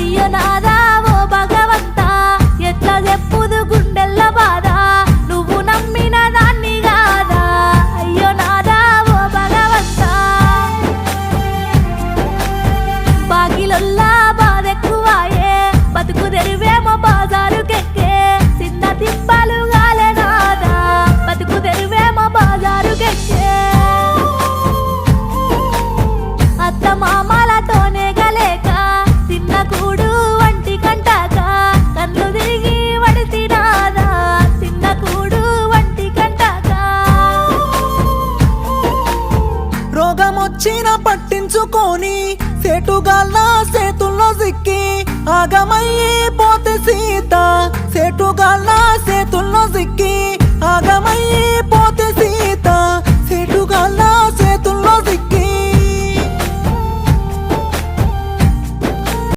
అయ్యో నాదా ఓ భగవంతా ఎట్లా చెప్పుదు గుండెల్ల బాధ నువ్వు నమ్మిన దాన్ని కాదా అయ్యో నాదా ఓ భగవంతా బాగిలొల్లా బాధెక్కువాయే బతుకు తెరువేమో బాజారుకెక్కే చిన్న తిప్పలు గాలే నాదా బతుకు తెరువేమో బాజారుకెక్కే అత్త మామలతోనే గలేక తిన్న కూడు వంటి కంటాక కన్ను తిరిగి వడిసినాదా తిన్న కూడు వంటి కంటాక రోగమొచ్చిన పట్టించుకొని సేటుగాళ్ళ సేతుల్లో సిక్కి ఆగమయ్యి పోతే సీత సేటుగాళ్ళ సేతుల్లో సిక్కి